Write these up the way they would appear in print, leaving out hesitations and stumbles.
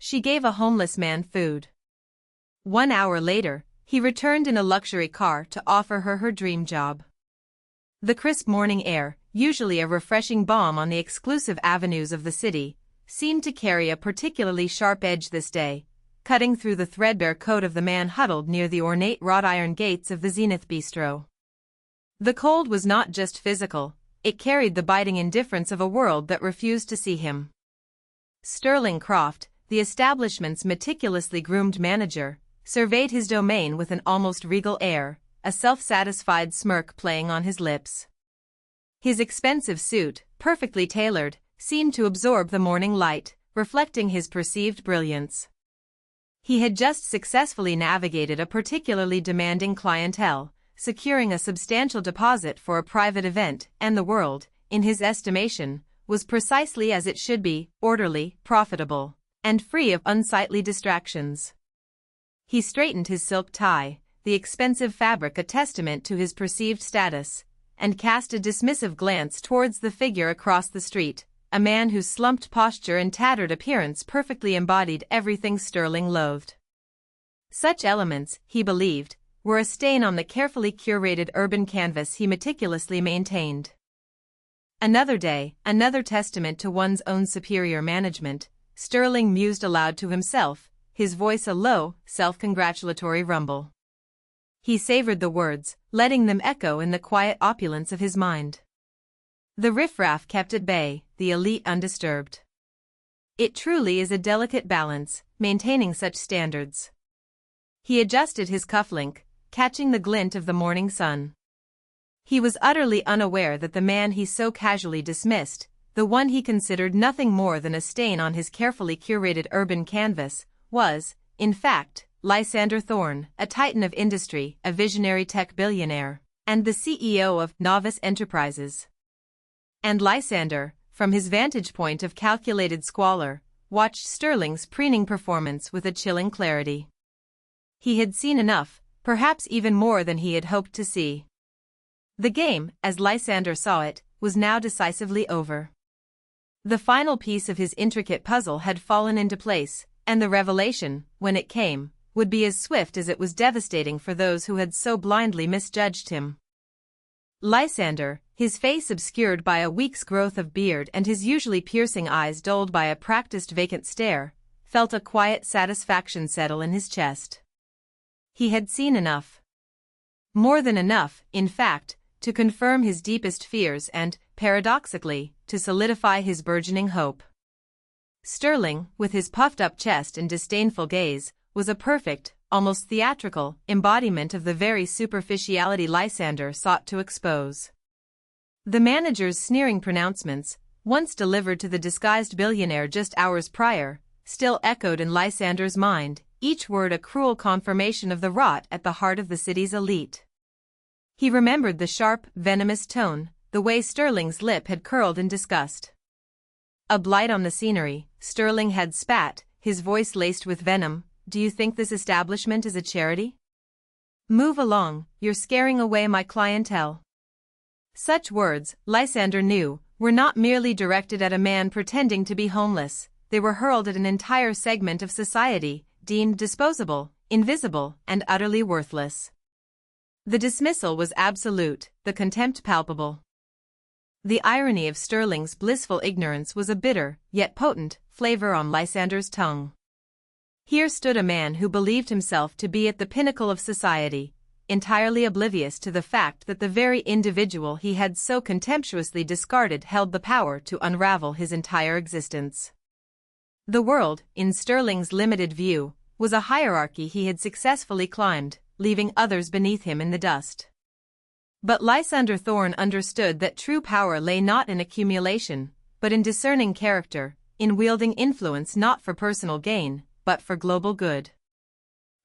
she gave a homeless man food. 1 hour later, he returned in a luxury car to offer her her dream job. The crisp morning air, usually a refreshing balm on the exclusive avenues of the city, seemed to carry a particularly sharp edge this day, cutting through the threadbare coat of the man huddled near the ornate wrought iron gates of the Zenith Bistro. The cold was not just physical, it carried the biting indifference of a world that refused to see him. Sterling Croft, the establishment's meticulously groomed manager, surveyed his domain with an almost regal air, a self-satisfied smirk playing on his lips. His expensive suit, perfectly tailored, seemed to absorb the morning light, reflecting his perceived brilliance. He had just successfully navigated a particularly demanding clientele, securing a substantial deposit for a private event, and the world, in his estimation, was precisely as it should be, orderly, profitable, and free of unsightly distractions. He straightened his silk tie, the expensive fabric a testament to his perceived status, and cast a dismissive glance towards the figure across the street, a man whose slumped posture and tattered appearance perfectly embodied everything Sterling loathed. Such elements, he believed, were a stain on the carefully curated urban canvas he meticulously maintained. Another day, another testament to one's own superior management, Sterling mused aloud to himself, his voice a low, self-congratulatory rumble. He savored the words, letting them echo in the quiet opulence of his mind. The riffraff kept at bay, the elite undisturbed. It truly is a delicate balance, maintaining such standards. He adjusted his cufflink, catching the glint of the morning sun. He was utterly unaware that the man he so casually dismissed, the one he considered nothing more than a stain on his carefully curated urban canvas, was, in fact, Lysander Thorne, a titan of industry, a visionary tech billionaire, and the CEO of Novice Enterprises. And Lysander, from his vantage point of calculated squalor, watched Sterling's preening performance with a chilling clarity. He had seen enough, perhaps even more than he had hoped to see. The game, as Lysander saw it, was now decisively over. The final piece of his intricate puzzle had fallen into place, and the revelation, when it came, would be as swift as it was devastating for those who had so blindly misjudged him. Lysander, his face obscured by a week's growth of beard and his usually piercing eyes dulled by a practiced vacant stare, felt a quiet satisfaction settle in his chest. He had seen enough. More than enough, in fact, to confirm his deepest fears and, paradoxically, to solidify his burgeoning hope. Sterling, with his puffed-up chest and disdainful gaze, was a perfect, almost theatrical, embodiment of the very superficiality Lysander sought to expose. The manager's sneering pronouncements, once delivered to the disguised billionaire just hours prior, still echoed in Lysander's mind, each word a cruel confirmation of the rot at the heart of the city's elite. He remembered the sharp, venomous tone, the way Sterling's lip had curled in disgust. A blight on the scenery, Sterling had spat, his voice laced with venom. Do you think this establishment is a charity? Move along, you're scaring away my clientele. Such words, Lysander knew, were not merely directed at a man pretending to be homeless, they were hurled at an entire segment of society, deemed disposable, invisible, and utterly worthless. The dismissal was absolute, the contempt palpable. The irony of Sterling's blissful ignorance was a bitter, yet potent, flavor on Lysander's tongue. Here stood a man who believed himself to be at the pinnacle of society, entirely oblivious to the fact that the very individual he had so contemptuously discarded held the power to unravel his entire existence. The world, in Sterling's limited view, was a hierarchy he had successfully climbed, leaving others beneath him in the dust. But Lysander Thorne understood that true power lay not in accumulation, but in discerning character, in wielding influence not for personal gain, but for global good.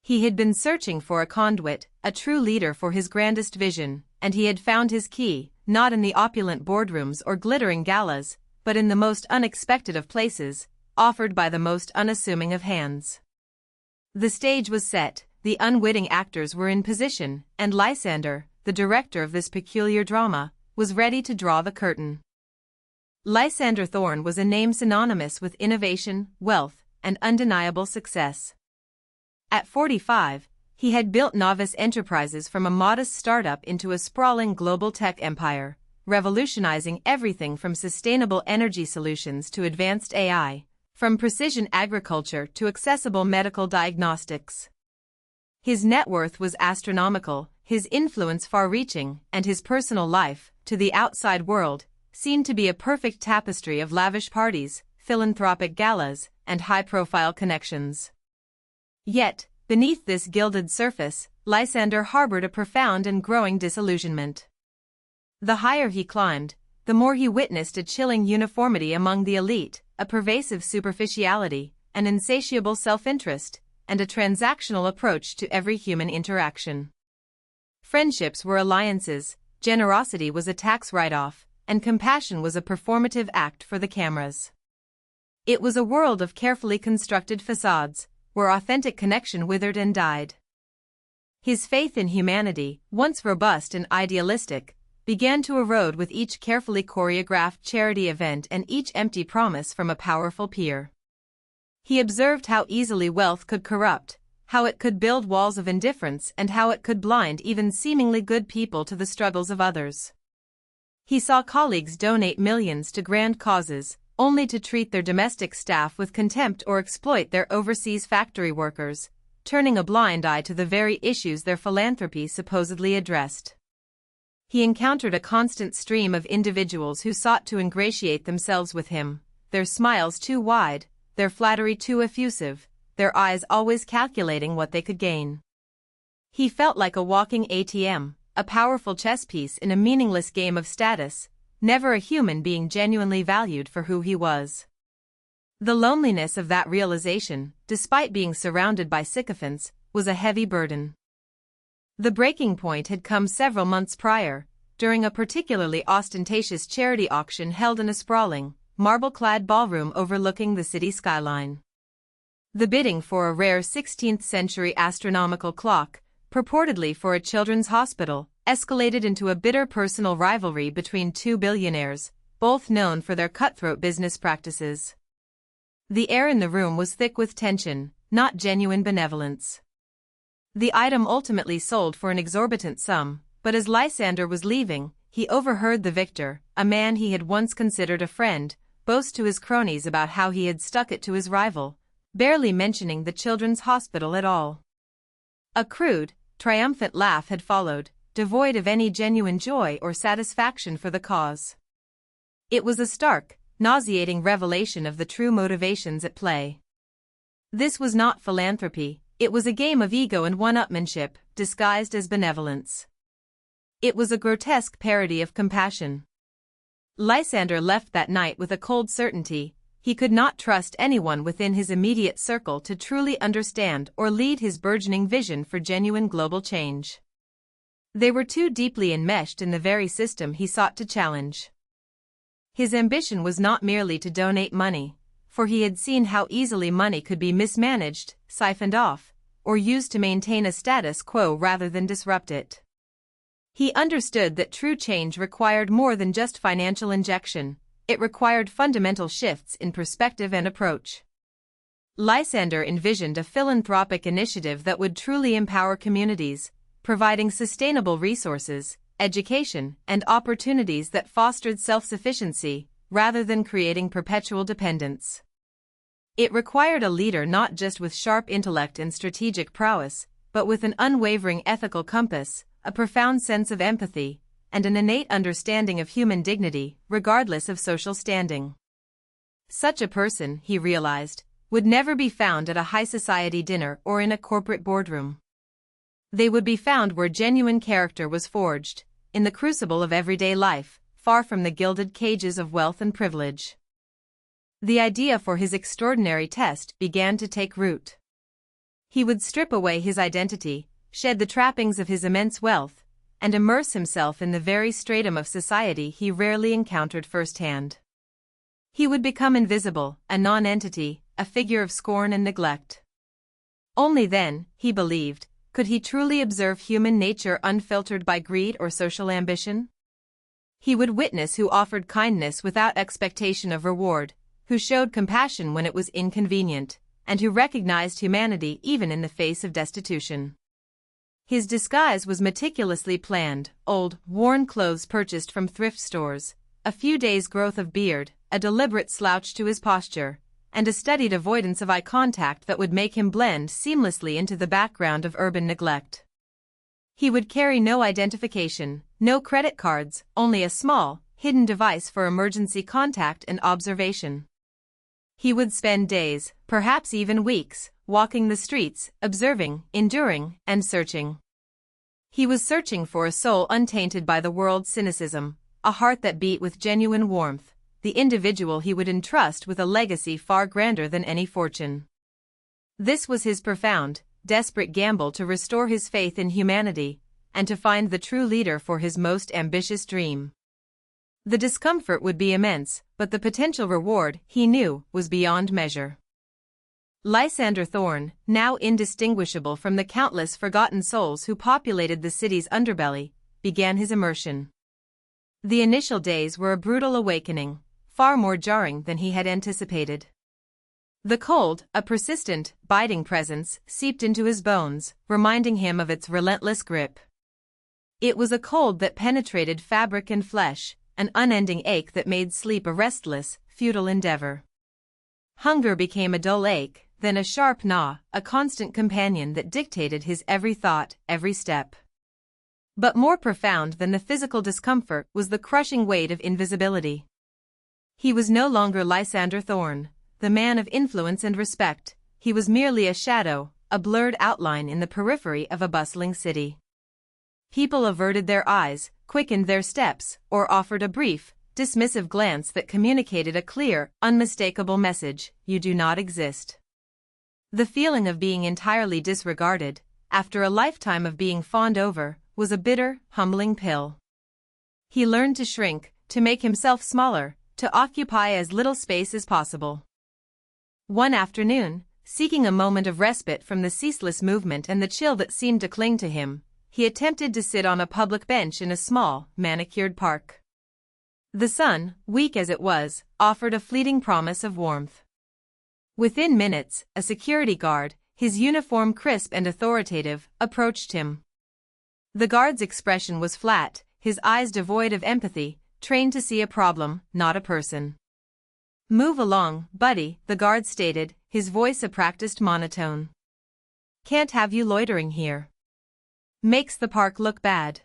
He had been searching for a conduit, a true leader for his grandest vision, and he had found his key, not in the opulent boardrooms or glittering galas, but in the most unexpected of places, offered by the most unassuming of hands. The stage was set, the unwitting actors were in position, and Lysander, the director of this peculiar drama, was ready to draw the curtain. Lysander Thorne was a name synonymous with innovation, wealth, and undeniable success. At 45, he had built Novus Enterprises from a modest startup into a sprawling global tech empire, revolutionizing everything from sustainable energy solutions to advanced AI, from precision agriculture to accessible medical diagnostics. His net worth was astronomical, his influence far-reaching, and his personal life, to the outside world, seemed to be a perfect tapestry of lavish parties, philanthropic galas, and high-profile connections. Yet, beneath this gilded surface, Lysander harbored a profound and growing disillusionment. The higher he climbed, the more he witnessed a chilling uniformity among the elite, a pervasive superficiality, an insatiable self-interest, and a transactional approach to every human interaction. Friendships were alliances, generosity was a tax write-off, and compassion was a performative act for the cameras. It was a world of carefully constructed facades, where authentic connection withered and died. His faith in humanity, once robust and idealistic, began to erode with each carefully choreographed charity event and each empty promise from a powerful peer. He observed how easily wealth could corrupt, how it could build walls of indifference, and how it could blind even seemingly good people to the struggles of others. He saw colleagues donate millions to grand causes, only to treat their domestic staff with contempt or exploit their overseas factory workers, turning a blind eye to the very issues their philanthropy supposedly addressed. He encountered a constant stream of individuals who sought to ingratiate themselves with him, their smiles too wide, their flattery too effusive, their eyes always calculating what they could gain. He felt like a walking ATM, a powerful chess piece in a meaningless game of status, never a human being genuinely valued for who he was. The loneliness of that realization, despite being surrounded by sycophants, was a heavy burden. The breaking point had come several months prior, during a particularly ostentatious charity auction held in a sprawling, marble-clad ballroom overlooking the city skyline. The bidding for a rare 16th-century astronomical clock, purportedly for a children's hospital, escalated into a bitter personal rivalry between two billionaires, both known for their cutthroat business practices. The air in the room was thick with tension, not genuine benevolence. The item ultimately sold for an exorbitant sum, but as Lysander was leaving, he overheard the victor, a man he had once considered a friend, boast to his cronies about how he had stuck it to his rival, barely mentioning the children's hospital at all. A crude, triumphant laugh had followed, devoid of any genuine joy or satisfaction for the cause. It was a stark, nauseating revelation of the true motivations at play. This was not philanthropy, it was a game of ego and one-upmanship, disguised as benevolence. It was a grotesque parody of compassion. Lysander left that night with a cold certainty: he could not trust anyone within his immediate circle to truly understand or lead his burgeoning vision for genuine global change. They were too deeply enmeshed in the very system he sought to challenge. His ambition was not merely to donate money, for he had seen how easily money could be mismanaged, siphoned off, or used to maintain a status quo rather than disrupt it. He understood that true change required more than just financial injection, it required fundamental shifts in perspective and approach. Lysander envisioned a philanthropic initiative that would truly empower communities, providing sustainable resources, education, and opportunities that fostered self-sufficiency, rather than creating perpetual dependence. It required a leader not just with sharp intellect and strategic prowess, but with an unwavering ethical compass, a profound sense of empathy, and an innate understanding of human dignity, regardless of social standing. Such a person, he realized, would never be found at a high society dinner or in a corporate boardroom. They would be found where genuine character was forged, in the crucible of everyday life, far from the gilded cages of wealth and privilege. The idea for his extraordinary test began to take root. He would strip away his identity, shed the trappings of his immense wealth, and immerse himself in the very stratum of society he rarely encountered firsthand. He would become invisible, a non-entity, a figure of scorn and neglect. Only then, he believed, could he truly observe human nature unfiltered by greed or social ambition? He would witness who offered kindness without expectation of reward, who showed compassion when it was inconvenient, and who recognized humanity even in the face of destitution. His disguise was meticulously planned: old, worn clothes purchased from thrift stores, a few days' growth of beard, a deliberate slouch to his posture, and a studied avoidance of eye contact that would make him blend seamlessly into the background of urban neglect. He would carry no identification, no credit cards, only a small, hidden device for emergency contact and observation. He would spend days, perhaps even weeks, walking the streets, observing, enduring, and searching. He was searching for a soul untainted by the world's cynicism, a heart that beat with genuine warmth, the individual he would entrust with a legacy far grander than any fortune. This was his profound, desperate gamble to restore his faith in humanity, and to find the true leader for his most ambitious dream. The discomfort would be immense, but the potential reward, he knew, was beyond measure. Lysander Thorne, now indistinguishable from the countless forgotten souls who populated the city's underbelly, began his immersion. The initial days were a brutal awakening, far more jarring than he had anticipated. The cold, a persistent, biting presence, seeped into his bones, reminding him of its relentless grip. It was a cold that penetrated fabric and flesh, an unending ache that made sleep a restless, futile endeavor. Hunger became a dull ache, then a sharp gnaw, a constant companion that dictated his every thought, every step. But more profound than the physical discomfort was the crushing weight of invisibility. He was no longer Lysander Thorne, the man of influence and respect. He was merely a shadow, a blurred outline in the periphery of a bustling city. People averted their eyes, quickened their steps, or offered a brief, dismissive glance that communicated a clear, unmistakable message: you do not exist. The feeling of being entirely disregarded, after a lifetime of being fawned over, was a bitter, humbling pill. He learned to shrink, to make himself smaller, to occupy as little space as possible. One afternoon, seeking a moment of respite from the ceaseless movement and the chill that seemed to cling to him, he attempted to sit on a public bench in a small, manicured park. The sun, weak as it was, offered a fleeting promise of warmth. Within minutes, a security guard, his uniform crisp and authoritative, approached him. The guard's expression was flat, his eyes devoid of empathy, trained to see a problem, not a person. "Move along, buddy," the guard stated, his voice a practiced monotone. "Can't have you loitering here. Makes the park look bad."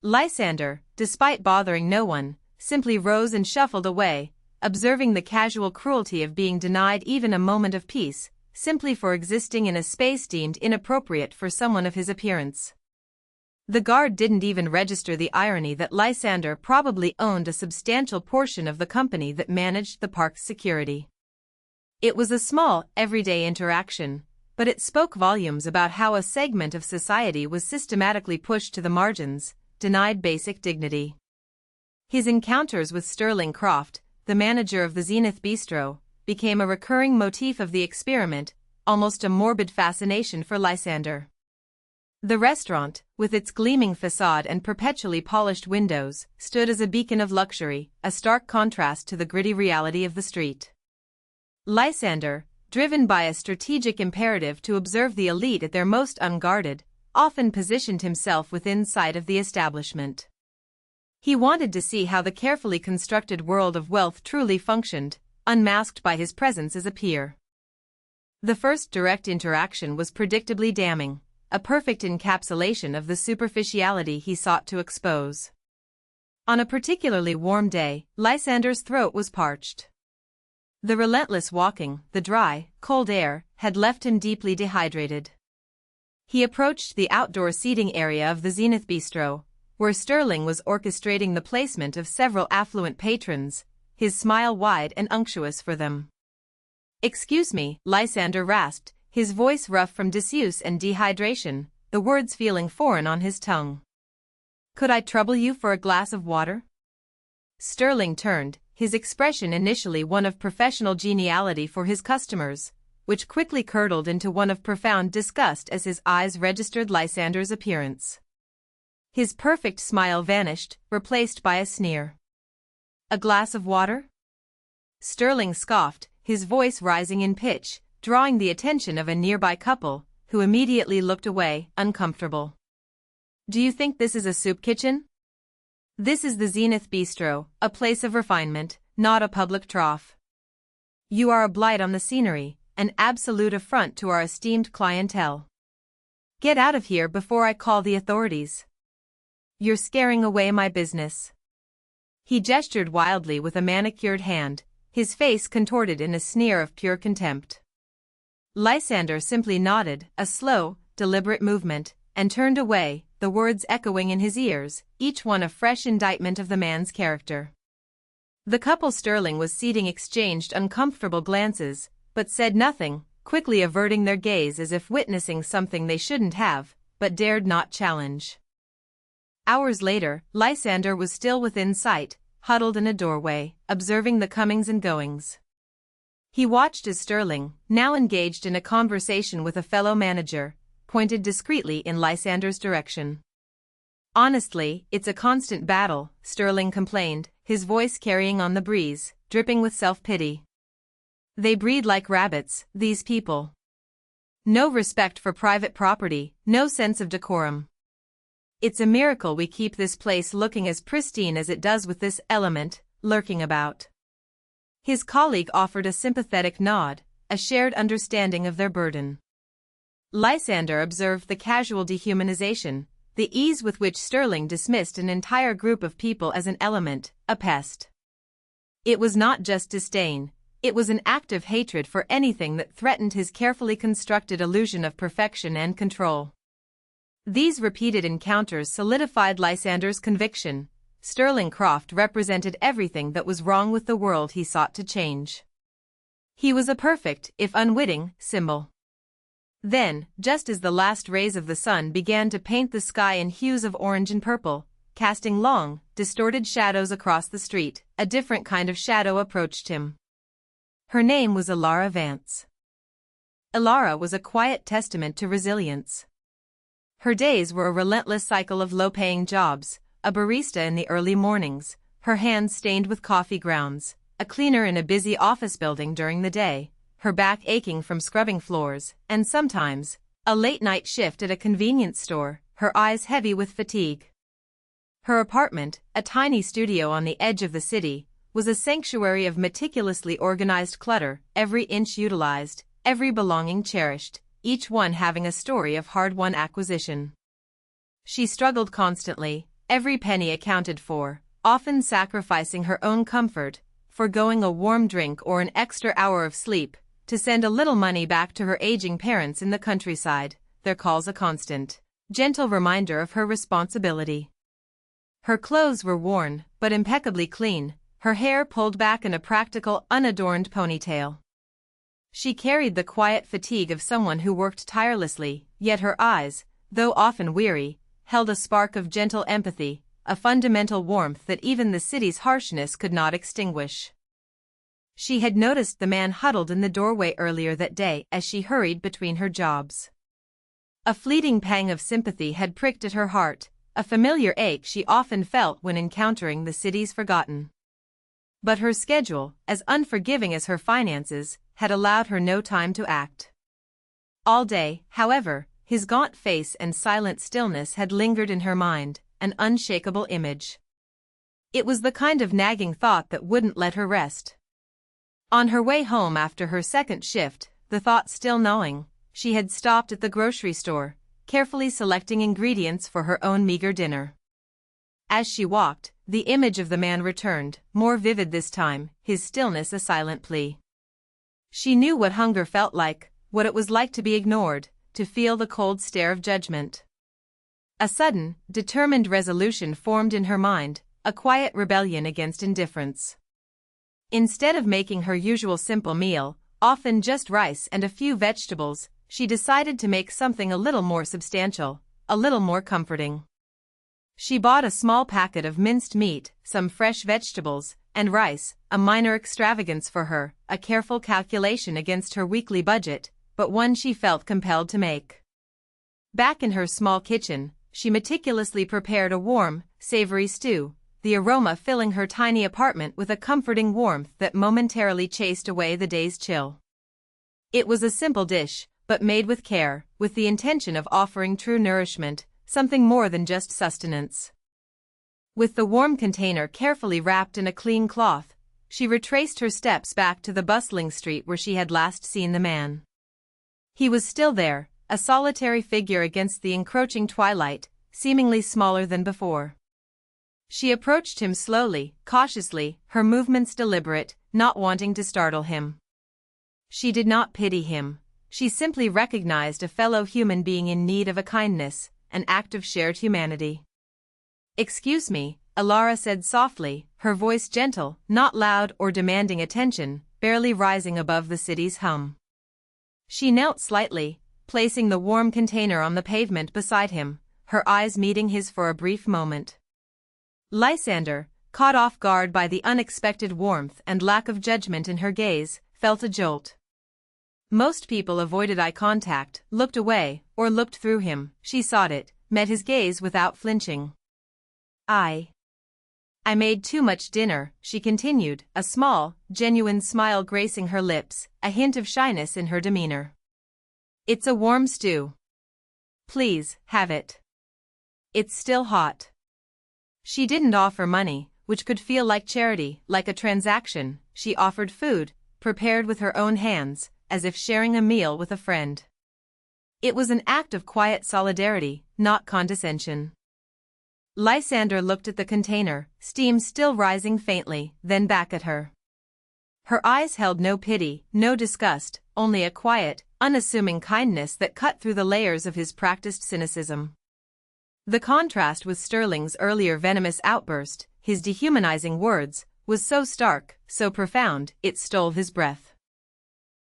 Lysander, despite bothering no one, simply rose and shuffled away, observing the casual cruelty of being denied even a moment of peace, simply for existing in a space deemed inappropriate for someone of his appearance. The guard didn't even register the irony that Lysander probably owned a substantial portion of the company that managed the park's security. It was a small, everyday interaction, but it spoke volumes about how a segment of society was systematically pushed to the margins, denied basic dignity. His encounters with Sterling Croft, the manager of the Zenith Bistro, became a recurring motif of the experiment, almost a morbid fascination for Lysander. The restaurant, with its gleaming facade and perpetually polished windows, stood as a beacon of luxury, a stark contrast to the gritty reality of the street. Lysander, driven by a strategic imperative to observe the elite at their most unguarded, often positioned himself within sight of the establishment. He wanted to see how the carefully constructed world of wealth truly functioned, unmasked by his presence as a peer. The first direct interaction was predictably damning, a perfect encapsulation of the superficiality he sought to expose. On a particularly warm day, Lysander's throat was parched. The relentless walking, the dry, cold air, had left him deeply dehydrated. He approached the outdoor seating area of the Zenith Bistro, where Sterling was orchestrating the placement of several affluent patrons, his smile wide and unctuous for them. "Excuse me," Lysander rasped, his voice rough from disuse and dehydration, the words feeling foreign on his tongue. "Could I trouble you for a glass of water?" Sterling turned, his expression initially one of professional geniality for his customers, which quickly curdled into one of profound disgust as his eyes registered Lysander's appearance. His perfect smile vanished, replaced by a sneer. "A glass of water?" Sterling scoffed, his voice rising in pitch, drawing the attention of a nearby couple, who immediately looked away, uncomfortable. "Do you think this is a soup kitchen? This is the Zenith Bistro, a place of refinement, not a public trough. You are a blight on the scenery, an absolute affront to our esteemed clientele. Get out of here before I call the authorities. You're scaring away my business." He gestured wildly with a manicured hand, his face contorted in a sneer of pure contempt. Lysander simply nodded, a slow, deliberate movement, and turned away, the words echoing in his ears, each one a fresh indictment of the man's character. The couple Sterling was seating exchanged uncomfortable glances, but said nothing, quickly averting their gaze as if witnessing something they shouldn't have, but dared not challenge. Hours later, Lysander was still within sight, huddled in a doorway, observing the comings and goings. He watched as Sterling, now engaged in a conversation with a fellow manager, pointed discreetly in Lysander's direction. "Honestly, it's a constant battle," Sterling complained, his voice carrying on the breeze, dripping with self-pity. "They breed like rabbits, these people. No respect for private property, no sense of decorum. It's a miracle we keep this place looking as pristine as it does with this element lurking about." His colleague offered a sympathetic nod, a shared understanding of their burden. Lysander observed the casual dehumanization, the ease with which Sterling dismissed an entire group of people as an element, a pest. It was not just disdain, it was an active hatred for anything that threatened his carefully constructed illusion of perfection and control. These repeated encounters solidified Lysander's conviction: Sterling Croft represented everything that was wrong with the world he sought to change. He was a perfect, if unwitting, symbol. Then, just as the last rays of the sun began to paint the sky in hues of orange and purple, casting long, distorted shadows across the street, a different kind of shadow approached him. Her name was Ilara Vance. Ilara was a quiet testament to resilience. Her days were a relentless cycle of low-paying jobs, a barista in the early mornings, her hands stained with coffee grounds, a cleaner in a busy office building during the day, her back aching from scrubbing floors, and sometimes, a late-night shift at a convenience store, her eyes heavy with fatigue. Her apartment, a tiny studio on the edge of the city, was a sanctuary of meticulously organized clutter, every inch utilized, every belonging cherished, each one having a story of hard-won acquisition. She struggled constantly, every penny accounted for, often sacrificing her own comfort, forgoing a warm drink or an extra hour of sleep, to send a little money back to her aging parents in the countryside, their calls a constant, gentle reminder of her responsibility. Her clothes were worn, but impeccably clean, her hair pulled back in a practical, unadorned ponytail. She carried the quiet fatigue of someone who worked tirelessly, yet her eyes, though often weary, held a spark of gentle empathy, a fundamental warmth that even the city's harshness could not extinguish. She had noticed the man huddled in the doorway earlier that day as she hurried between her jobs. A fleeting pang of sympathy had pricked at her heart, a familiar ache she often felt when encountering the city's forgotten. But her schedule, as unforgiving as her finances, had allowed her no time to act. All day, however, his gaunt face and silent stillness had lingered in her mind, an unshakable image. It was the kind of nagging thought that wouldn't let her rest. On her way home after her second shift, the thought still gnawing, she had stopped at the grocery store, carefully selecting ingredients for her own meager dinner. As she walked, the image of the man returned, more vivid this time, his stillness a silent plea. She knew what hunger felt like, what it was like to be ignored, to feel the cold stare of judgment. A sudden, determined resolution formed in her mind, a quiet rebellion against indifference. Instead of making her usual simple meal, often just rice and a few vegetables, she decided to make something a little more substantial, a little more comforting. She bought a small packet of minced meat, some fresh vegetables, and rice, a minor extravagance for her, a careful calculation against her weekly budget, but one she felt compelled to make. Back in her small kitchen, she meticulously prepared a warm, savory stew, the aroma filling her tiny apartment with a comforting warmth that momentarily chased away the day's chill. It was a simple dish, but made with care, with the intention of offering true nourishment, something more than just sustenance. With the warm container carefully wrapped in a clean cloth, she retraced her steps back to the bustling street where she had last seen the man. He was still there, a solitary figure against the encroaching twilight, seemingly smaller than before. She approached him slowly, cautiously, her movements deliberate, not wanting to startle him. She did not pity him. She simply recognized a fellow human being in need of a kindness, an act of shared humanity. "Excuse me," Alara said softly, her voice gentle, not loud or demanding attention, barely rising above the city's hum. She knelt slightly, placing the warm container on the pavement beside him, her eyes meeting his for a brief moment. Lysander, caught off guard by the unexpected warmth and lack of judgment in her gaze, felt a jolt. Most people avoided eye contact, looked away, or looked through him. She sought it, met his gaze without flinching. I made too much dinner," she continued, a small, genuine smile gracing her lips, a hint of shyness in her demeanor. "It's a warm stew. Please, have it. It's still hot." She didn't offer money, which could feel like charity, like a transaction. She offered food, prepared with her own hands, as if sharing a meal with a friend. It was an act of quiet solidarity, not condescension. Lysander looked at the container, steam still rising faintly, then back at her. Her eyes held no pity, no disgust, only a quiet, unassuming kindness that cut through the layers of his practiced cynicism. The contrast with Sterling's earlier venomous outburst, his dehumanizing words, was so stark, so profound, it stole his breath.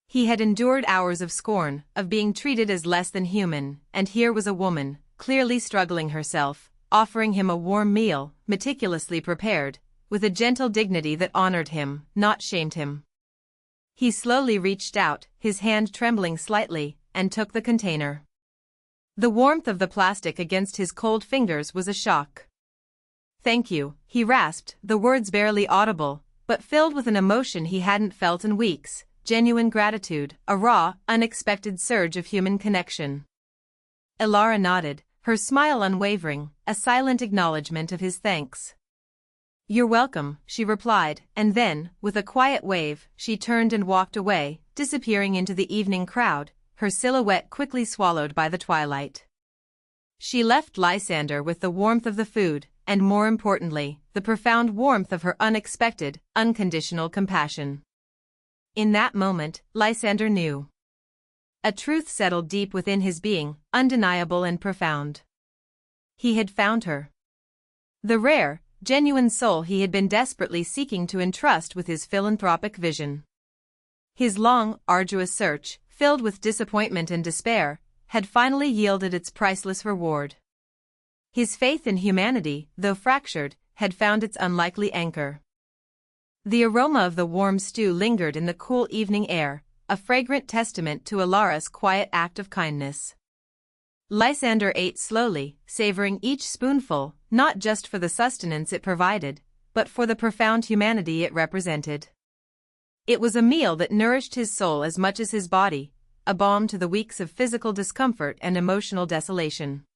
He had endured hours of scorn, of being treated as less than human, and here was a woman, clearly struggling herself, offering him a warm meal, meticulously prepared, with a gentle dignity that honored him, not shamed him. He slowly reached out, his hand trembling slightly, and took the container. The warmth of the plastic against his cold fingers was a shock. "Thank you," he rasped, the words barely audible, but filled with an emotion he hadn't felt in weeks, genuine gratitude, a raw, unexpected surge of human connection. Alara nodded, her smile unwavering, a silent acknowledgement of his thanks. "You're welcome," she replied, and then, with a quiet wave, she turned and walked away, disappearing into the evening crowd, her silhouette quickly swallowed by the twilight. She left Lysander with the warmth of the food, and more importantly, the profound warmth of her unexpected, unconditional compassion. In that moment, Lysander knew. A truth settled deep within his being, undeniable and profound. He had found her. The rare, genuine soul he had been desperately seeking to entrust with his philanthropic vision. His long, arduous search, filled with disappointment and despair, had finally yielded its priceless reward. His faith in humanity, though fractured, had found its unlikely anchor. The aroma of the warm stew lingered in the cool evening air, a fragrant testament to Alara's quiet act of kindness. Lysander ate slowly, savoring each spoonful, not just for the sustenance it provided, but for the profound humanity it represented. It was a meal that nourished his soul as much as his body, a balm to the weeks of physical discomfort and emotional desolation.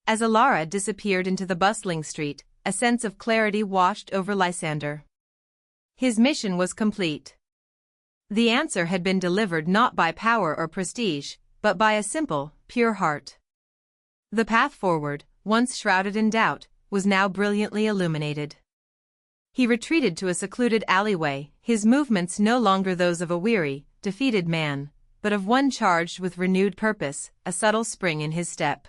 As Alara disappeared into the bustling street, a sense of clarity washed over Lysander. His mission was complete. The answer had been delivered not by power or prestige, but by a simple, pure heart. The path forward, once shrouded in doubt, was now brilliantly illuminated. He retreated to a secluded alleyway, his movements no longer those of a weary, defeated man, but of one charged with renewed purpose, a subtle spring in his step.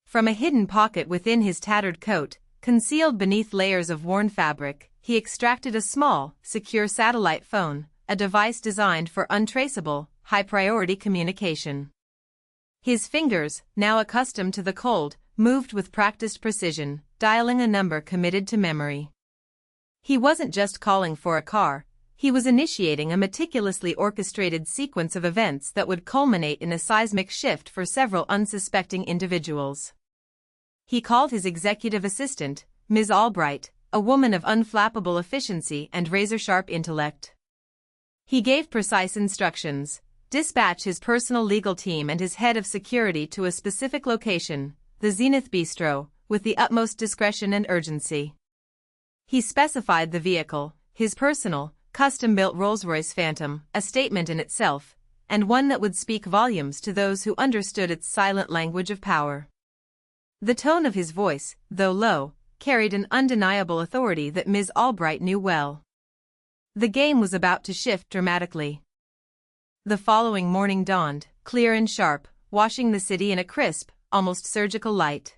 From a hidden pocket within his tattered coat, concealed beneath layers of worn fabric, he extracted a small, secure satellite phone, a device designed for untraceable, high-priority communication. His fingers, now accustomed to the cold, moved with practiced precision, dialing a number committed to memory. He wasn't just calling for a car, he was initiating a meticulously orchestrated sequence of events that would culminate in a seismic shift for several unsuspecting individuals. He called his executive assistant, Ms. Albright, a woman of unflappable efficiency and razor-sharp intellect. He gave precise instructions, dispatch his personal legal team and his head of security to a specific location, the Zenith Bistro, with the utmost discretion and urgency. He specified the vehicle, his personal, custom-built Rolls-Royce Phantom, a statement in itself, and one that would speak volumes to those who understood its silent language of power. The tone of his voice, though low, carried an undeniable authority that Ms. Albright knew well. The game was about to shift dramatically. The following morning dawned, clear and sharp, washing the city in a crisp, almost surgical light.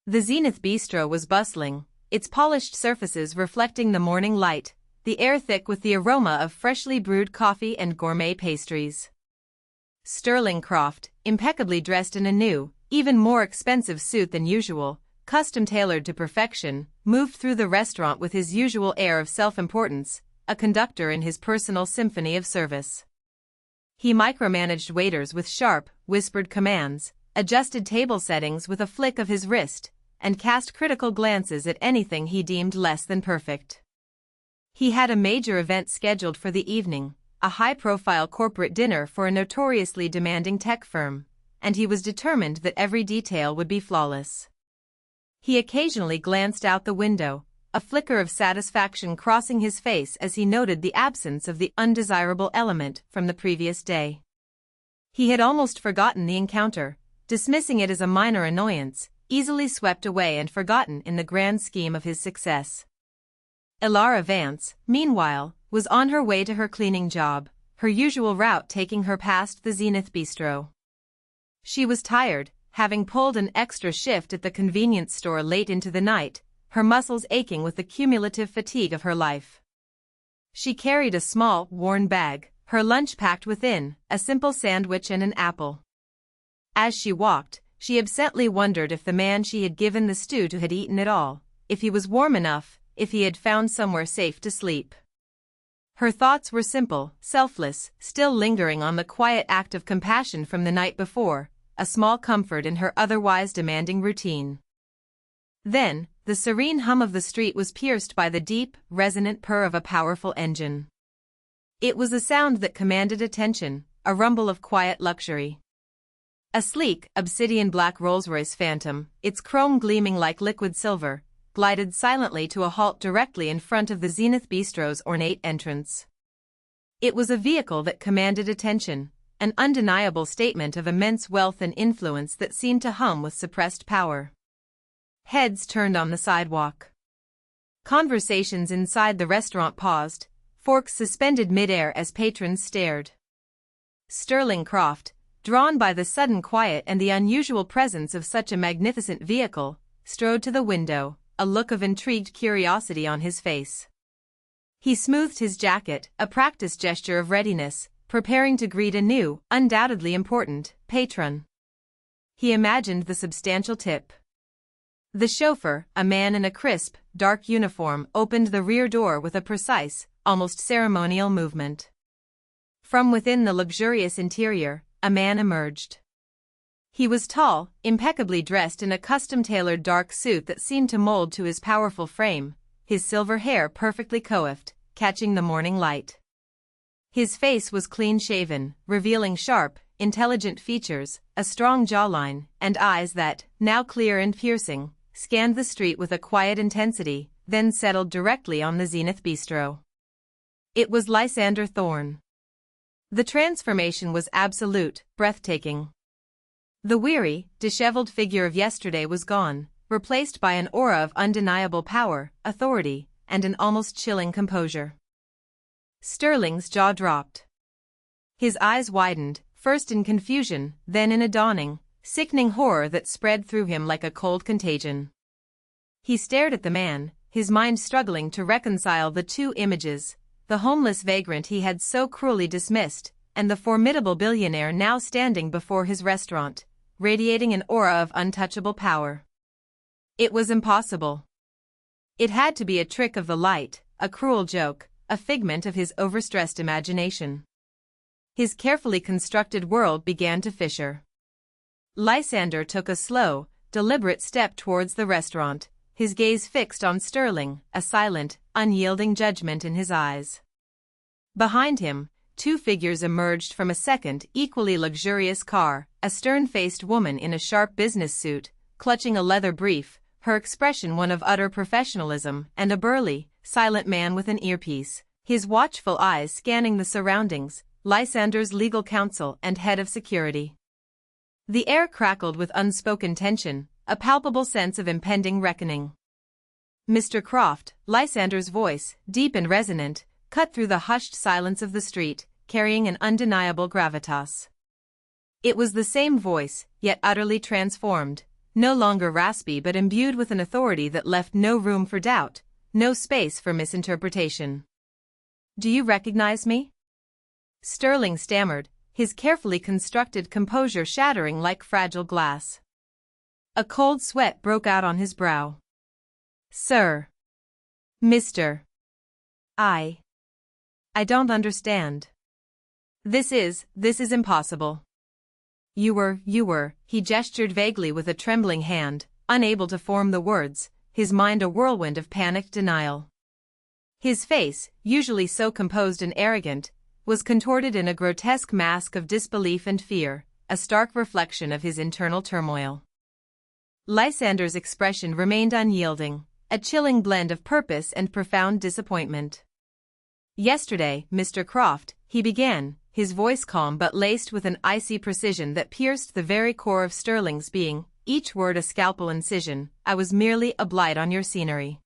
The Zenith Bistro was bustling, its polished surfaces reflecting the morning light, the air thick with the aroma of freshly brewed coffee and gourmet pastries. Sterling Croft, impeccably dressed in a new, even more expensive suit than usual, custom-tailored to perfection, moved through the restaurant with his usual air of self-importance, a conductor in his personal symphony of service. He micromanaged waiters with sharp, whispered commands, adjusted table settings with a flick of his wrist, and cast critical glances at anything he deemed less than perfect. He had a major event scheduled for the evening, a high-profile corporate dinner for a notoriously demanding tech firm, and he was determined that every detail would be flawless. He occasionally glanced out the window, a flicker of satisfaction crossing his face as he noted the absence of the undesirable element from the previous day. He had almost forgotten the encounter, dismissing it as a minor annoyance, easily swept away and forgotten in the grand scheme of his success. Elara Vance, meanwhile, was on her way to her cleaning job, her usual route taking her past the Zenith Bistro. She was tired, having pulled an extra shift at the convenience store late into the night, her muscles aching with the cumulative fatigue of her life. She carried a small, worn bag, her lunch packed within, a simple sandwich and an apple. As she walked, she absently wondered if the man she had given the stew to had eaten it all, if he was warm enough, if he had found somewhere safe to sleep. Her thoughts were simple, selfless, still lingering on the quiet act of compassion from the night before, a small comfort in her otherwise demanding routine. Then, the serene hum of the street was pierced by the deep, resonant purr of a powerful engine. It was a sound that commanded attention, a rumble of quiet luxury. A sleek, obsidian-black Rolls-Royce Phantom, its chrome gleaming like liquid silver, glided silently to a halt directly in front of the Zenith Bistro's ornate entrance. It was a vehicle that commanded attention, an undeniable statement of immense wealth and influence that seemed to hum with suppressed power. Heads turned on the sidewalk. Conversations inside the restaurant paused, forks suspended mid-air as patrons stared. Sterling Croft, drawn by the sudden quiet and the unusual presence of such a magnificent vehicle, strode to the window, a look of intrigued curiosity on his face. He smoothed his jacket, a practice gesture of readiness, preparing to greet a new, undoubtedly important, patron. He imagined the substantial tip. The chauffeur, a man in a crisp, dark uniform, opened the rear door with a precise, almost ceremonial movement. From within the luxurious interior, a man emerged. He was tall, impeccably dressed in a custom-tailored dark suit that seemed to mold to his powerful frame, his silver hair perfectly coiffed, catching the morning light. His face was clean-shaven, revealing sharp, intelligent features, a strong jawline, and eyes that, now clear and piercing, scanned the street with a quiet intensity, then settled directly on the Zenith Bistro. It was Lysander Thorne. The transformation was absolute, breathtaking. The weary, disheveled figure of yesterday was gone, replaced by an aura of undeniable power, authority, and an almost chilling composure. Sterling's jaw dropped. His eyes widened, first in confusion, then in a dawning, sickening horror that spread through him like a cold contagion. He stared at the man, his mind struggling to reconcile the two images, the homeless vagrant he had so cruelly dismissed, and the formidable billionaire now standing before his restaurant, radiating an aura of untouchable power. It was impossible. It had to be a trick of the light, a cruel joke, a figment of his overstressed imagination. His carefully constructed world began to fissure. Lysander took a slow, deliberate step towards the restaurant, his gaze fixed on Sterling, a silent, unyielding judgment in his eyes. Behind him, two figures emerged from a second, equally luxurious car, a stern-faced woman in a sharp business suit, clutching a leather brief, her expression one of utter professionalism, and a burly, silent man with an earpiece, his watchful eyes scanning the surroundings, Lysander's legal counsel and head of security. The air crackled with unspoken tension, a palpable sense of impending reckoning. Mr. Croft, Lysander's voice, deep and resonant, cut through the hushed silence of the street, carrying an undeniable gravitas. It was the same voice, yet utterly transformed, no longer raspy but imbued with an authority that left no room for doubt, no space for misinterpretation. "Do you recognize me?" Sterling stammered, his carefully constructed composure shattering like fragile glass. A cold sweat broke out on his brow. "Sir. Mr. I don't understand. This is impossible." You were, he gestured vaguely with a trembling hand, unable to form the words, his mind a whirlwind of panicked denial. His face, usually so composed and arrogant, was contorted in a grotesque mask of disbelief and fear, a stark reflection of his internal turmoil. Lysander's expression remained unyielding, a chilling blend of purpose and profound disappointment. "Yesterday, Mr. Croft," he began, his voice calm but laced with an icy precision that pierced the very core of Sterling's being, each word a scalpel incision, "I was merely a blight on your scenery.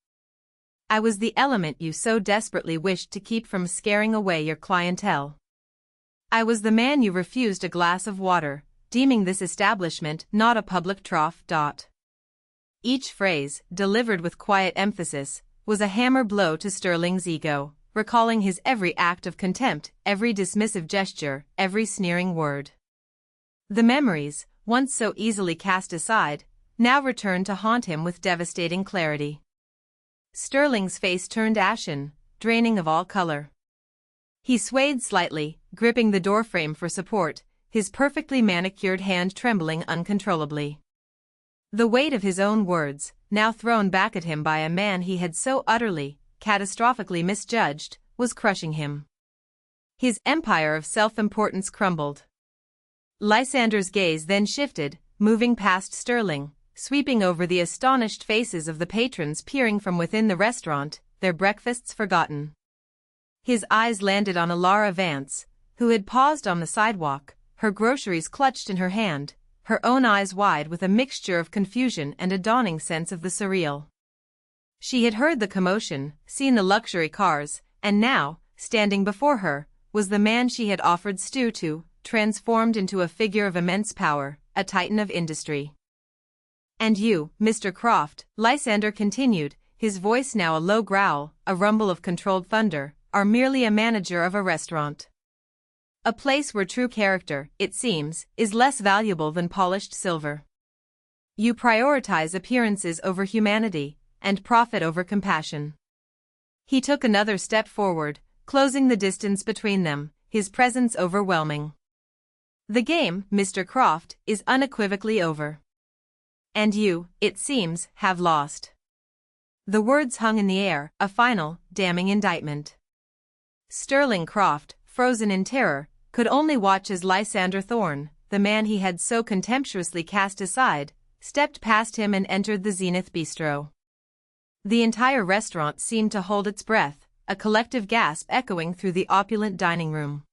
I was the element you so desperately wished to keep from scaring away your clientele. I was the man you refused a glass of water, deeming this establishment not a public trough. Each phrase, delivered with quiet emphasis, was a hammer blow to Sterling's ego, recalling his every act of contempt, every dismissive gesture, every sneering word. The memories, once so easily cast aside, now returned to haunt him with devastating clarity. Sterling's face turned ashen, draining of all color. He swayed slightly, gripping the doorframe for support, his perfectly manicured hand trembling uncontrollably. The weight of his own words, now thrown back at him by a man he had so utterly, catastrophically misjudged, was crushing him. His empire of self-importance crumbled. Lysander's gaze then shifted, moving past Sterling, sweeping over the astonished faces of the patrons peering from within the restaurant, their breakfasts forgotten. His eyes landed on Alara Vance, who had paused on the sidewalk, her groceries clutched in her hand, her own eyes wide with a mixture of confusion and a dawning sense of the surreal. She had heard the commotion, seen the luxury cars, and now, standing before her, was the man she had offered stew to, transformed into a figure of immense power, a titan of industry. "And you, Mr. Croft," Lysander continued, his voice now a low growl, a rumble of controlled thunder, "are merely a manager of a restaurant. A place where true character, it seems, is less valuable than polished silver. You prioritize appearances over humanity, and profit over compassion." He took another step forward, closing the distance between them, his presence overwhelming. "The game, Mr. Croft, is unequivocally over. And you, it seems, have lost." The words hung in the air, a final, damning indictment. Sterling Croft, frozen in terror, could only watch as Lysander Thorne, the man he had so contemptuously cast aside, stepped past him and entered the Zenith Bistro. The entire restaurant seemed to hold its breath, a collective gasp echoing through the opulent dining room.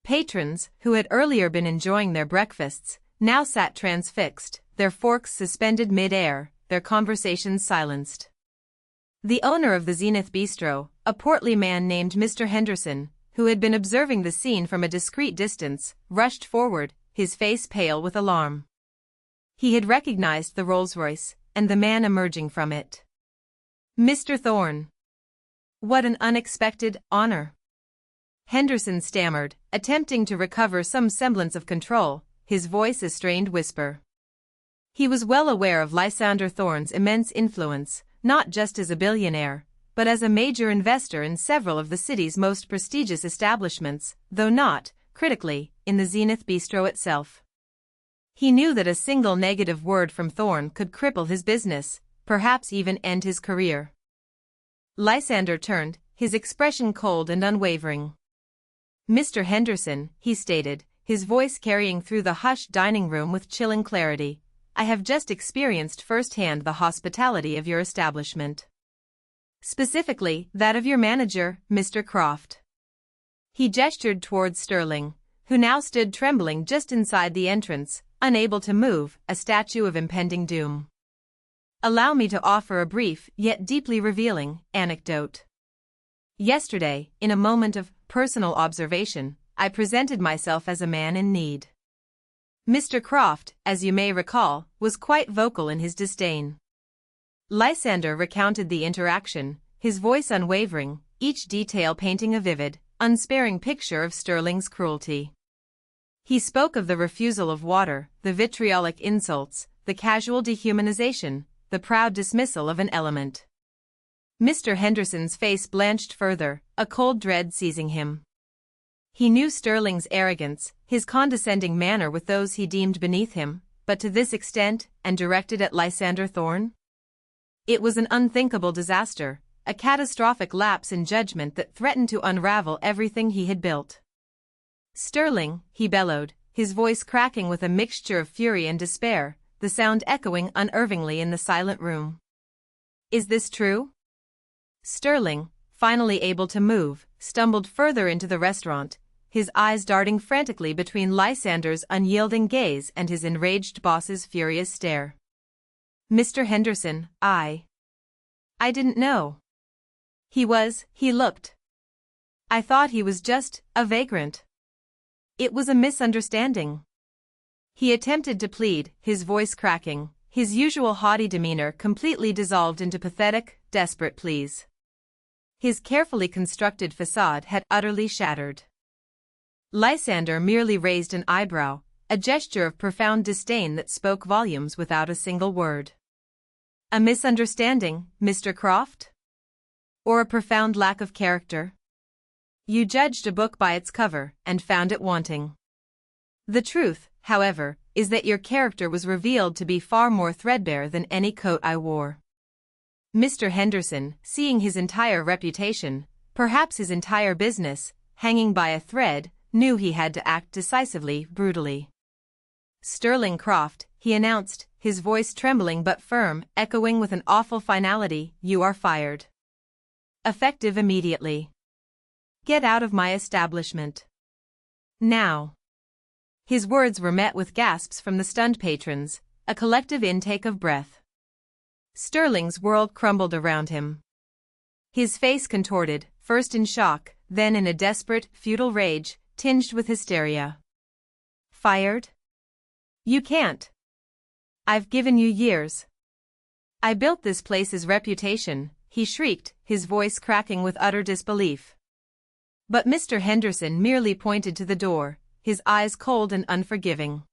Patrons, who had earlier been enjoying their breakfasts, now sat transfixed, their forks suspended mid-air, their conversations silenced. The owner of the Zenith Bistro, a portly man named Mr. Henderson, who had been observing the scene from a discreet distance, rushed forward, his face pale with alarm. He had recognized the Rolls-Royce, and the man emerging from it. "Mr. Thorne. What an unexpected honor." Henderson stammered, attempting to recover some semblance of control, his voice a strained whisper. He was well aware of Lysander Thorne's immense influence, not just as a billionaire, but as a major investor in several of the city's most prestigious establishments, though not, critically, in the Zenith Bistro itself. He knew that a single negative word from Thorne could cripple his business, perhaps even end his career. Lysander turned, his expression cold and unwavering. Mr. Henderson, he stated, his voice carrying through the hushed dining room with chilling clarity, I have just experienced firsthand the hospitality of your establishment. Specifically, that of your manager, Mr. Croft. He gestured towards Sterling, who now stood trembling just inside the entrance, unable to move, a statue of impending doom. Allow me to offer a brief, yet deeply revealing, anecdote. Yesterday, in a moment of personal observation, I presented myself as a man in need. Mr. Croft, as you may recall, was quite vocal in his disdain. Lysander recounted the interaction, his voice unwavering, each detail painting a vivid, unsparing picture of Sterling's cruelty. He spoke of the refusal of water, the vitriolic insults, the casual dehumanization, the proud dismissal of an element. Mr. Henderson's face blanched further, a cold dread seizing him. He knew Sterling's arrogance, his condescending manner with those he deemed beneath him, but to this extent, and directed at Lysander Thorne? It was an unthinkable disaster, a catastrophic lapse in judgment that threatened to unravel everything he had built. Sterling, he bellowed, his voice cracking with a mixture of fury and despair, the sound echoing unervingly in the silent room. Is this true? Sterling, finally able to move, stumbled further into the restaurant, his eyes darting frantically between Lysander's unyielding gaze and his enraged boss's furious stare. Mr. Henderson, I didn't know. He looked. I thought he was just a vagrant. It was a misunderstanding. He attempted to plead, his voice cracking, his usual haughty demeanor completely dissolved into pathetic, desperate pleas. His carefully constructed facade had utterly shattered. Lysander merely raised an eyebrow, a gesture of profound disdain that spoke volumes without a single word. A misunderstanding, Mr. Croft? Or a profound lack of character? You judged a book by its cover and found it wanting. The truth, however, is that your character was revealed to be far more threadbare than any coat I wore. Mr. Henderson, seeing his entire reputation, perhaps his entire business, hanging by a thread, knew he had to act decisively, brutally. Sterling Croft, he announced, his voice trembling but firm, echoing with an awful finality, you are fired. Effective immediately. Get out of my establishment. Now. His words were met with gasps from the stunned patrons, a collective intake of breath. Sterling's world crumbled around him. His face contorted, first in shock, then in a desperate, futile rage, tinged with hysteria. Fired? You can't. I've given you years. I built this place's reputation, he shrieked, his voice cracking with utter disbelief. But Mr. Henderson merely pointed to the door, his eyes cold and unforgiving.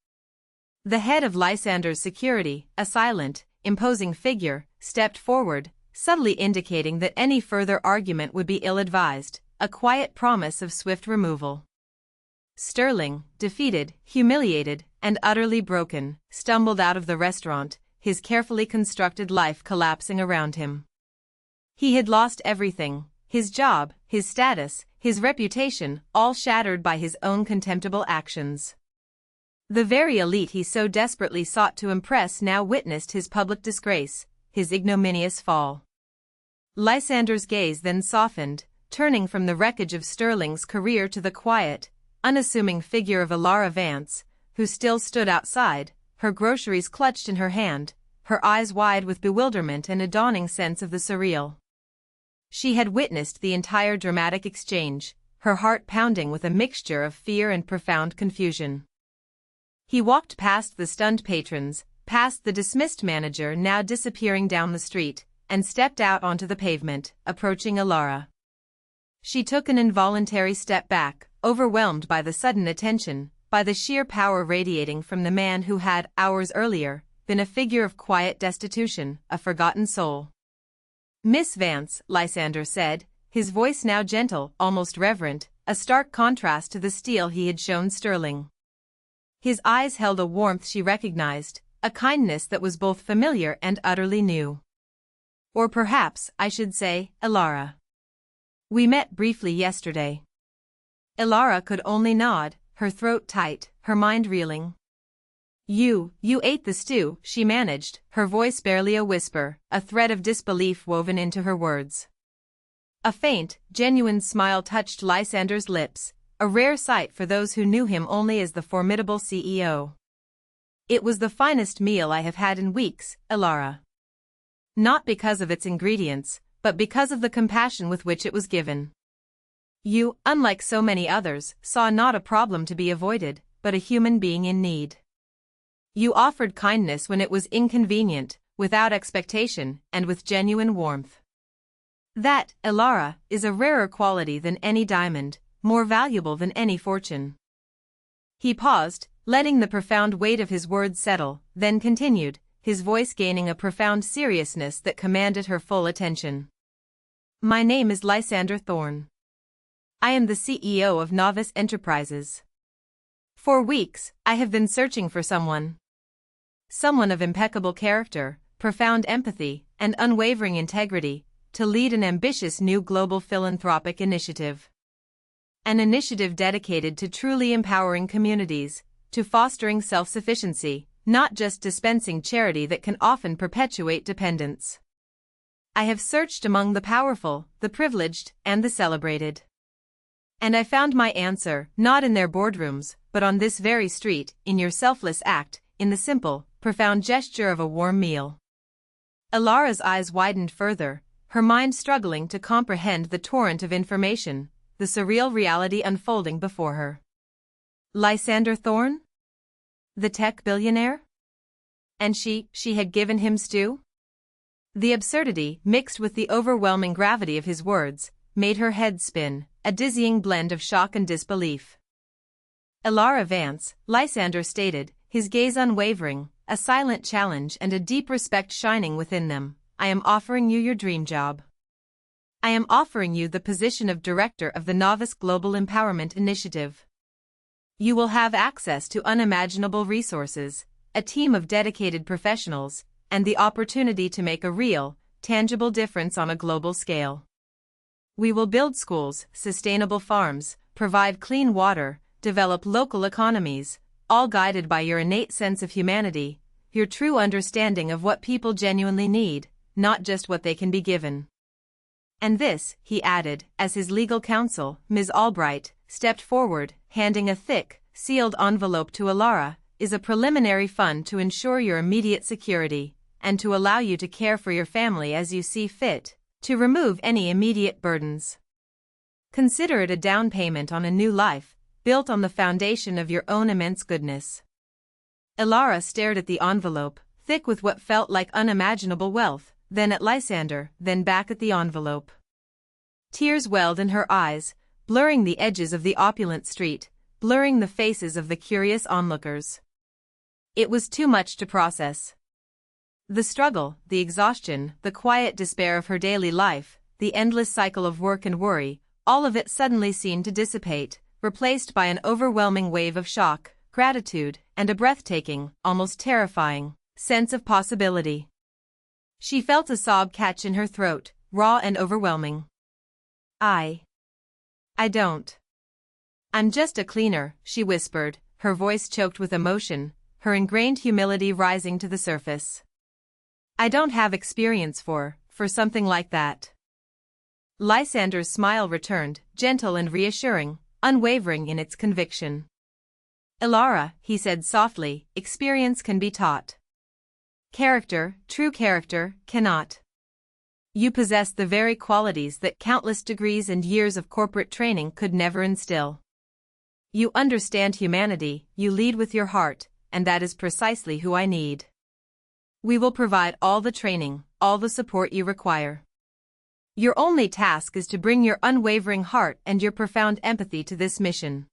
The head of Lysander's security, a silent, imposing figure, stepped forward, subtly indicating that any further argument would be ill-advised, a quiet promise of swift removal. Sterling, defeated, humiliated, and utterly broken, stumbled out of the restaurant, his carefully constructed life collapsing around him. He had lost everything, his job, his status, his reputation, all shattered by his own contemptible actions. The very elite he so desperately sought to impress now witnessed his public disgrace, his ignominious fall. Lysander's gaze then softened, turning from the wreckage of Sterling's career to the quiet, unassuming figure of Alara Vance, who still stood outside, her groceries clutched in her hand, her eyes wide with bewilderment and a dawning sense of the surreal. She had witnessed the entire dramatic exchange, her heart pounding with a mixture of fear and profound confusion. He walked past the stunned patrons, past the dismissed manager now disappearing down the street, and stepped out onto the pavement, approaching Alara. She took an involuntary step back, overwhelmed by the sudden attention, by the sheer power radiating from the man who had, hours earlier, been a figure of quiet destitution, a forgotten soul. Miss Vance, Lysander said, his voice now gentle, almost reverent, a stark contrast to the steel he had shown Sterling. His eyes held a warmth she recognized, a kindness that was both familiar and utterly new. Or perhaps, I should say, Alara. We met briefly yesterday. Elara could only nod, her throat tight, her mind reeling. You ate the stew, she managed, her voice barely a whisper, a thread of disbelief woven into her words. A faint, genuine smile touched Lysander's lips, a rare sight for those who knew him only as the formidable CEO. It was the finest meal I have had in weeks, Elara. Not because of its ingredients, but because of the compassion with which it was given. You, unlike so many others, saw not a problem to be avoided, but a human being in need. You offered kindness when it was inconvenient, without expectation, and with genuine warmth. That, Elara, is a rarer quality than any diamond, more valuable than any fortune. He paused, letting the profound weight of his words settle, then continued, his voice gaining a profound seriousness that commanded her full attention. My name is Lysander Thorne. I am the CEO of Novice Enterprises. For weeks, I have been searching for someone. Someone of impeccable character, profound empathy, and unwavering integrity, to lead an ambitious new global philanthropic initiative. An initiative dedicated to truly empowering communities, to fostering self-sufficiency, not just dispensing charity that can often perpetuate dependence. I have searched among the powerful, the privileged, and the celebrated. And I found my answer, not in their boardrooms, but on this very street, in your selfless act, in the simple, profound gesture of a warm meal. Elara's eyes widened further, her mind struggling to comprehend the torrent of information, the surreal reality unfolding before her. Lysander Thorne? The tech billionaire? And she had given him stew? The absurdity, mixed with the overwhelming gravity of his words, made her head spin, a dizzying blend of shock and disbelief. Elara Vance, Lysander stated, his gaze unwavering, a silent challenge and a deep respect shining within them. I am offering you your dream job. I am offering you the position of Director of the Novice Global Empowerment Initiative. You will have access to unimaginable resources, a team of dedicated professionals, and the opportunity to make a real, tangible difference on a global scale. We will build schools, sustainable farms, provide clean water, develop local economies, all guided by your innate sense of humanity, your true understanding of what people genuinely need, not just what they can be given. And this, he added, as his legal counsel, Ms. Albright, stepped forward, handing a thick, sealed envelope to Elara, is a preliminary fund to ensure your immediate security, and to allow you to care for your family as you see fit, to remove any immediate burdens. Consider it a down payment on a new life, built on the foundation of your own immense goodness. Elara stared at the envelope, thick with what felt like unimaginable wealth, then at Lysander, then back at the envelope. Tears welled in her eyes, blurring the edges of the opulent street, blurring the faces of the curious onlookers. It was too much to process. The struggle, the exhaustion, the quiet despair of her daily life, the endless cycle of work and worry, all of it suddenly seemed to dissipate, replaced by an overwhelming wave of shock, gratitude, and a breathtaking, almost terrifying, sense of possibility. She felt a sob catch in her throat, raw and overwhelming. I don't. I'm just a cleaner, she whispered, her voice choked with emotion, her ingrained humility rising to the surface. I don't have experience for something like that. Lysander's smile returned, gentle and reassuring, unwavering in its conviction. Elara, he said softly, experience can be taught. Character, true character, cannot. You possess the very qualities that countless degrees and years of corporate training could never instill. You understand humanity, you lead with your heart, and that is precisely who I need. We will provide all the training, all the support you require. Your only task is to bring your unwavering heart and your profound empathy to this mission.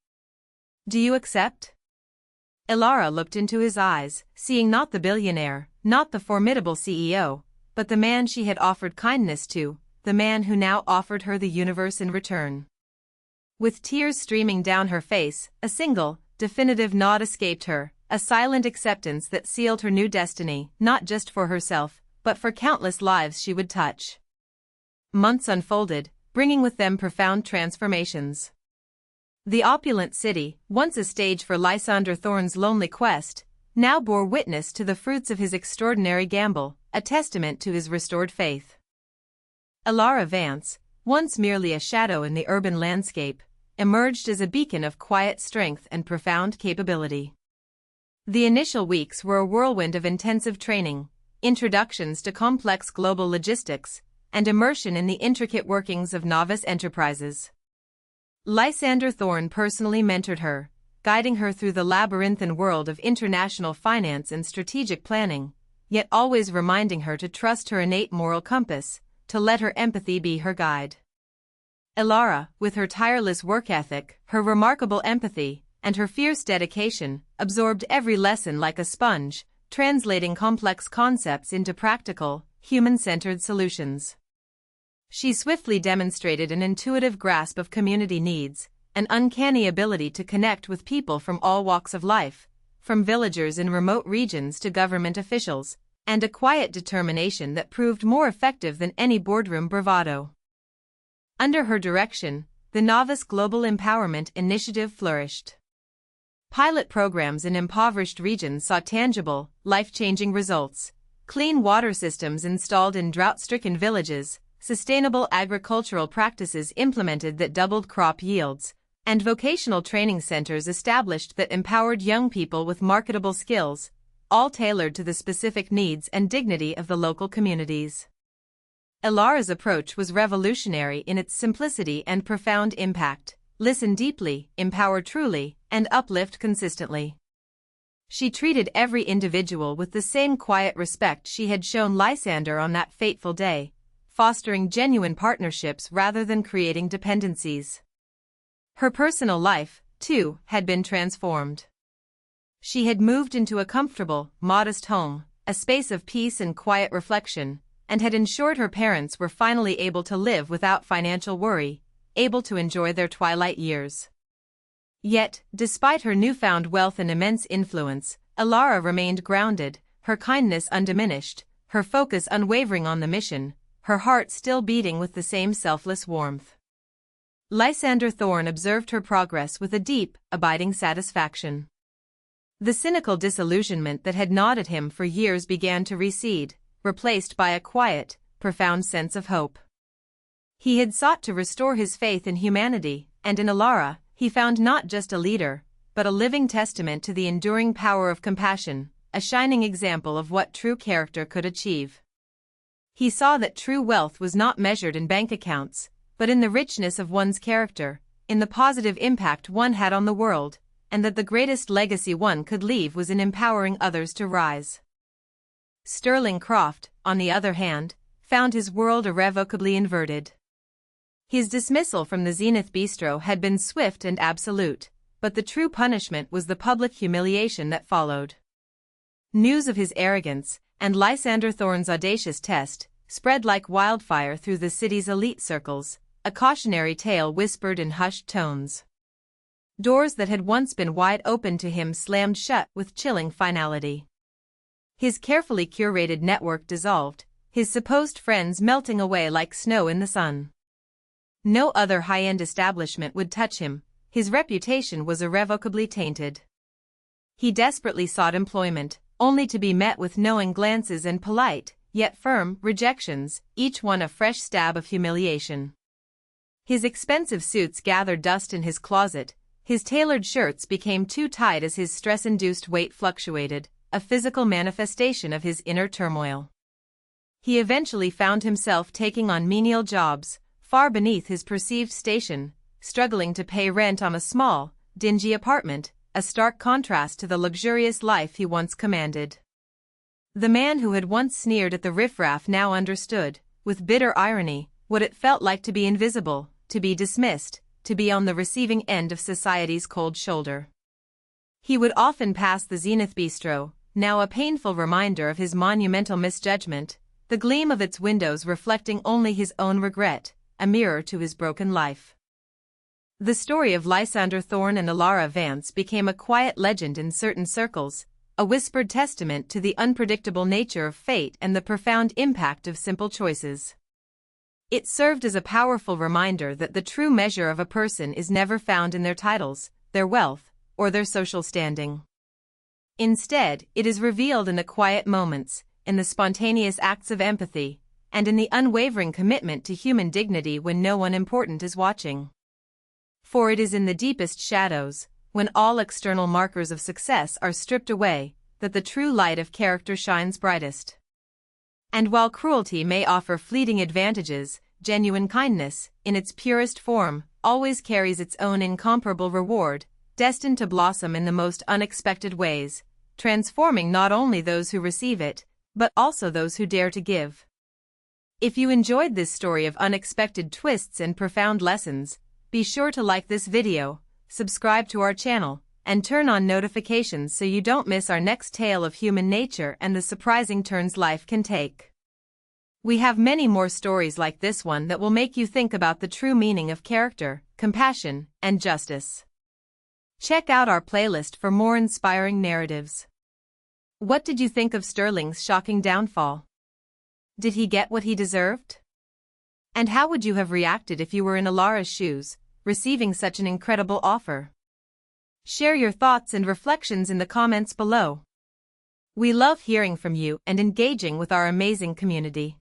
Do you accept? Elara looked into his eyes, seeing not the billionaire, not the formidable CEO, but the man she had offered kindness to, the man who now offered her the universe in return. With tears streaming down her face, a single, definitive nod escaped her, a silent acceptance that sealed her new destiny, not just for herself, but for countless lives she would touch. Months unfolded, bringing with them profound transformations. The opulent city, once a stage for Lysander Thorne's lonely quest, now bore witness to the fruits of his extraordinary gamble, a testament to his restored faith. Elara Vance, once merely a shadow in the urban landscape, emerged as a beacon of quiet strength and profound capability. The initial weeks were a whirlwind of intensive training, introductions to complex global logistics, and immersion in the intricate workings of novice enterprises. Lysander Thorne personally mentored her, guiding her through the labyrinthine world of international finance and strategic planning, yet always reminding her to trust her innate moral compass, to let her empathy be her guide. Elara, with her tireless work ethic, her remarkable empathy, and her fierce dedication, absorbed every lesson like a sponge, translating complex concepts into practical, human-centered solutions. She swiftly demonstrated an intuitive grasp of community needs, an uncanny ability to connect with people from all walks of life, from villagers in remote regions to government officials, and a quiet determination that proved more effective than any boardroom bravado. Under her direction, the Novice Global Empowerment Initiative flourished. Pilot programs in impoverished regions saw tangible, life-changing results: clean water systems installed in drought-stricken villages, sustainable agricultural practices implemented that doubled crop yields, and vocational training centers established that empowered young people with marketable skills, all tailored to the specific needs and dignity of the local communities. Elara's approach was revolutionary in its simplicity and profound impact: listen deeply, empower truly, and uplift consistently. She treated every individual with the same quiet respect she had shown Lysander on that fateful day, fostering genuine partnerships rather than creating dependencies. Her personal life, too, had been transformed. She had moved into a comfortable, modest home, a space of peace and quiet reflection, and had ensured her parents were finally able to live without financial worry, able to enjoy their twilight years. Yet, despite her newfound wealth and immense influence, Elara remained grounded, her kindness undiminished, her focus unwavering on the mission, her heart still beating with the same selfless warmth. Lysander Thorne observed her progress with a deep, abiding satisfaction. The cynical disillusionment that had gnawed at him for years began to recede, replaced by a quiet, profound sense of hope. He had sought to restore his faith in humanity, and in Elara, he found not just a leader, but a living testament to the enduring power of compassion, a shining example of what true character could achieve. He saw that true wealth was not measured in bank accounts, but in the richness of one's character, in the positive impact one had on the world, and that the greatest legacy one could leave was in empowering others to rise. Sterling Croft, on the other hand, found his world irrevocably inverted. His dismissal from the Zenith Bistro had been swift and absolute, but the true punishment was the public humiliation that followed. News of his arrogance, and Lysander Thorne's audacious test, spread like wildfire through the city's elite circles, a cautionary tale whispered in hushed tones. Doors that had once been wide open to him slammed shut with chilling finality. His carefully curated network dissolved, his supposed friends melting away like snow in the sun. No other high-end establishment would touch him, his reputation was irrevocably tainted. He desperately sought employment, only to be met with knowing glances and polite, yet firm, rejections, each one a fresh stab of humiliation. His expensive suits gathered dust in his closet, his tailored shirts became too tight as his stress-induced weight fluctuated, a physical manifestation of his inner turmoil. He eventually found himself taking on menial jobs, far beneath his perceived station, struggling to pay rent on a small, dingy apartment, a stark contrast to the luxurious life he once commanded. The man who had once sneered at the riffraff now understood, with bitter irony, what it felt like to be invisible, to be dismissed, to be on the receiving end of society's cold shoulder. He would often pass the Zenith Bistro, now a painful reminder of his monumental misjudgment, the gleam of its windows reflecting only his own regret, a mirror to his broken life. The story of Lysander Thorne and Elara Vance became a quiet legend in certain circles, a whispered testament to the unpredictable nature of fate and the profound impact of simple choices. It served as a powerful reminder that the true measure of a person is never found in their titles, their wealth, or their social standing. Instead, it is revealed in the quiet moments, in the spontaneous acts of empathy, and in the unwavering commitment to human dignity when no one important is watching. For it is in the deepest shadows, when all external markers of success are stripped away, that the true light of character shines brightest. And while cruelty may offer fleeting advantages, genuine kindness, in its purest form, always carries its own incomparable reward, destined to blossom in the most unexpected ways, transforming not only those who receive it, but also those who dare to give. If you enjoyed this story of unexpected twists and profound lessons, be sure to like this video, subscribe to our channel, and turn on notifications so you don't miss our next tale of human nature and the surprising turns life can take. We have many more stories like this one that will make you think about the true meaning of character, compassion, and justice. Check out our playlist for more inspiring narratives. What did you think of Sterling's shocking downfall? Did he get what he deserved? And how would you have reacted if you were in Alara's shoes, receiving such an incredible offer? Share your thoughts and reflections in the comments below. We love hearing from you and engaging with our amazing community.